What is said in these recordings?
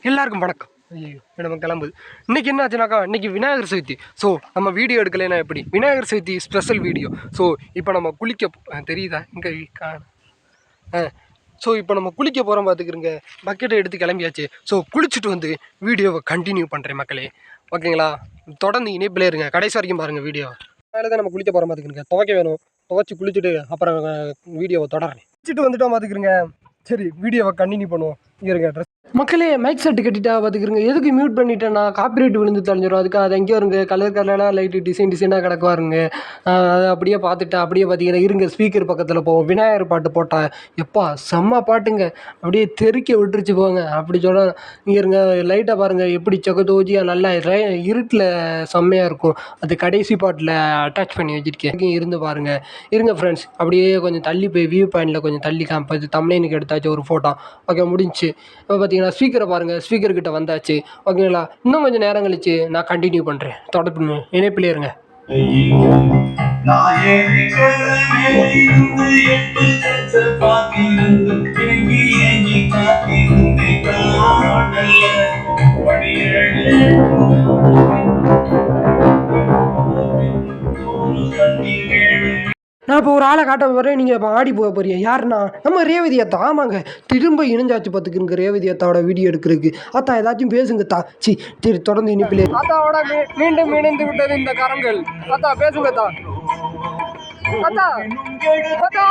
எல்லாருக்கும் வணக்கம். நம்ம கிளம்புது. இன்னைக்கு என்ன ஆச்சுனாக்கா, இன்னைக்கு விநாயகர் சதுர்த்தி. ஸோ நம்ம வீடியோ எடுக்கலைன்னா எப்படி? Vinayagar Chaturthi special video. So இப்போ நம்ம குளிக்க தெரியுதா இங்கே ஸோ இப்போ நம்ம குளிக்க போகிறோம் பார்த்துக்கிறோங்க. பக்கெட்டை எடுத்து கிளம்பியாச்சு. ஸோ குளிச்சுட்டு வந்து வீடியோவை கண்டினியூ பண்ணுறேன் மக்களே, ஓகேங்களா? தொடர்ந்து இணைப்பிலே இருங்க, கடைசி வரைக்கும் பாருங்கள் வீடியோ. அதனால தான் நம்ம குளிக்க போகிறோம் பார்த்துக்கிறோங்க. துவைக்க வேணும், துவைச்சி குளிச்சுட்டு அப்புறம் வீடியோவை தொடர்றேன். குளிச்சுட்டு வந்துட்டோம் பார்த்துக்கிறோங்க. சரி, வீடியோவை கண்டினியூ பண்ணுவோம். இருங்க ட்ரெஸ் மக்களே, மைக் செட்டு கட்டிட்டா பார்த்துக்கிறங்க. எதுக்கு மியூட் பண்ணிட்டேன்னா காப்பிரைட் விழுந்து தொலைஞ்சிடும். அதுக்கு அது எங்கேயோ இருங்க, கலர் கலராக லைட்டு டிசைனாக கிடக்குவாருங்க. அதை அப்படியே பார்த்துட்டு அப்படியே பார்த்தீங்கன்னா இருங்க ஸ்பீக்கர் பக்கத்தில் போவோம். விநாயகர் பாட்டு போட்டால் எப்பா செம்ம பாட்டுங்க, அப்படியே தெறிக்க விட்டுருச்சு போங்க. அப்படி சொல்ல இருங்க, லைட்டாக பாருங்கள் எப்படி சொக்கத்தோஜியாக நல்லா இருட்டில் செம்மையாக இருக்கும். அது கடைசி பாட்டில் அட்டாச் பண்ணி வச்சுருக்கேன், இருந்து பாருங்கள். இருங்க ஃப்ரெண்ட்ஸ், அப்படியே கொஞ்சம் தள்ளி போய் வியூ பாயிண்டில் கொஞ்சம் தள்ளி காமிப்பது. தம்ப்நெயிலுக்கு எடுத்தாச்சு ஒரு ஃபோட்டோ. ஓகே, முடிஞ்சு. இப்போ பார்த்தீங்கன்னா ஸ்பீக்கரை பாருங்கள், ஸ்பீக்கர்கிட்ட வந்தாச்சு, ஓகேங்களா? இன்னும் கொஞ்சம் நேரம் கழிச்சு நான் கண்டினியூ பண்ணுறேன். தொடர்பு இணைப்பிலே இருங்க. நான் இப்போ ஒரு ஆளை காட்ட போகிறேன், நீங்கள் இப்போ ஆடி போக போறீங்க. யாருன்னா நம்ம ரேவதி அத்தா. ஆமாங்க, திரும்ப இணைஞ்சாச்சு பார்த்துக்குங்க ரேவதி அத்தாவோட வீடியோ எடுக்கிறதுக்கு. அத்தா ஏதாச்சும் பேசுங்க தா. சரி, தொடர்ந்து இனிப்பிலே. அத்தாவோட மீண்டும் இணைந்து விட்டது இந்த கரங்கள். அத்தா பேசுங்க தா. அத்தா அத்தா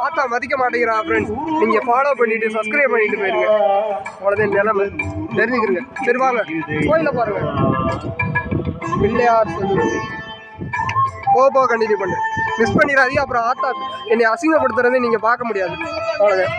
அத்தா மதிக்க மாட்டேங்கிறா ஃப்ரெண்ட்ஸ். நீங்கள் ஃபாலோ பண்ணிவிட்டு சப்ஸ்கிரைப் பண்ணிட்டு போயிருங்க. அவ்வளோதான் நிலைமை, தெரிஞ்சுக்கிறங்க. சரி வாங்க கோயிலில் பாருங்கள். பிள்ளையார் போக கண்டினியூ பண்ணு, மிஸ் பண்ணிடாதீங்க. அப்புறம் ஆத்தா என்னை அசிங்கப்படுத்துறதை நீங்கள் பார்க்க முடியாது. அவ்வளோதான்.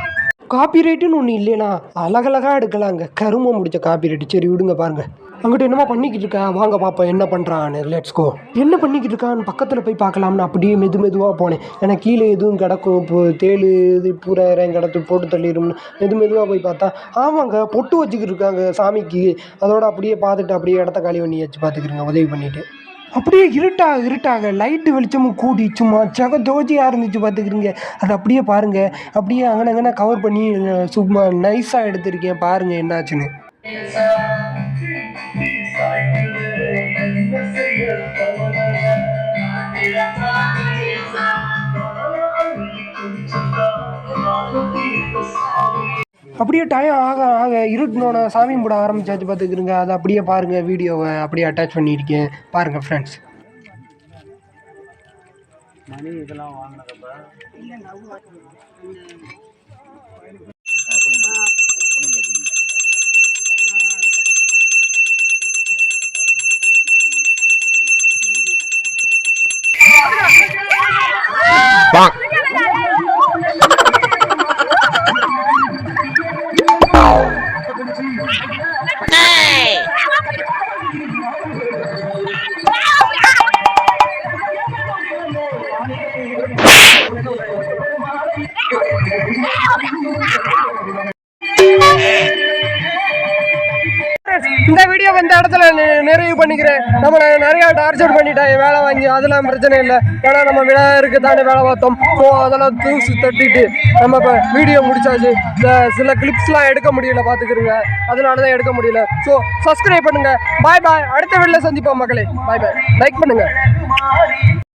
காப்பிரைட்டுன்னு ஒன்று இல்லைனா அழகழகாக எடுக்கலாங்க. கருமை முடிச்ச காப்பிரைட்டு. சரி விடுங்க, பாருங்கள் அங்கிட்ட என்னமா பண்ணிக்கிட்டு இருக்கா, வாங்க பார்ப்போம் என்ன பண்ணுறான்னு. Let's go. என்ன பண்ணிக்கிட்டு இருக்கான்னு பக்கத்தில் போய் பார்க்கலாம்னு அப்படியே மெதுவாக போனேன். ஏன்னா கீழே எதுவும் கிடக்கும், இப்போ தேள் இது பூரா கிடத்து போட்டு தள்ளிடும்னு மெதுவாக போய் பார்த்தா ஆமாங்க பொட்டு வச்சுக்கிட்டு இருக்காங்க சாமிக்கு. அதோட அப்படியே பார்த்துட்டு அப்படியே இடத்த காலி பண்ணி வச்சு பார்த்துக்கிறேங்க, உதவி பண்ணிவிட்டு. அப்படியே இருட்டாக லைட்டு வெளிச்சமும் கூடி சும்மா ஜகதோஜியாக இருந்துச்சு பார்த்துக்கிறீங்க. அது அப்படியே பாருங்கள், அப்படியே அங்கன கவர் பண்ணி சும்மா நைஸாக எடுத்திருக்கேன். பாருங்கள் என்னாச்சுன்னு. அப்படியே டைம் ஆக இருட்டினோட சாமி கும்பிட ஆரம்பிச்சாச்சு பார்த்துக்கிறங்க. அதை அப்படியே பாருங்கள், வீடியோவை அப்படியே அட்டாச் பண்ணியிருக்கேன் பாருங்கள் ஃப்ரெண்ட்ஸ். மணி இதெல்லாம் வாங்கினதப்ப இந்த வீடியோ இந்த இடத்துல நிறைவு பண்ணிக்கிறேன். நம்ம நிறையா டார்ச்சர் பண்ணிட்டேன் வேலை வாங்கி, அதெல்லாம் பிரச்சனை இல்லை. ஏன்னா நம்ம விநாயகருக்கு தானே வேலை பார்த்தோம். ஸோ அதெல்லாம் தூசி தட்டிட்டு நம்ம இப்போ வீடியோ முடிச்சாச்சு. சில கிளிப்ஸ்லாம் எடுக்க முடியல பார்த்துக்கிறோங்க, அதனால தான் எடுக்க முடியல. ஸோ சப்ஸ்கிரைப் பண்ணுங்கள். பாய் பாய். அடுத்த வீடியோவில் சந்திப்போம் மக்களே. பாய் பாய். லைக் பண்ணுங்கள்.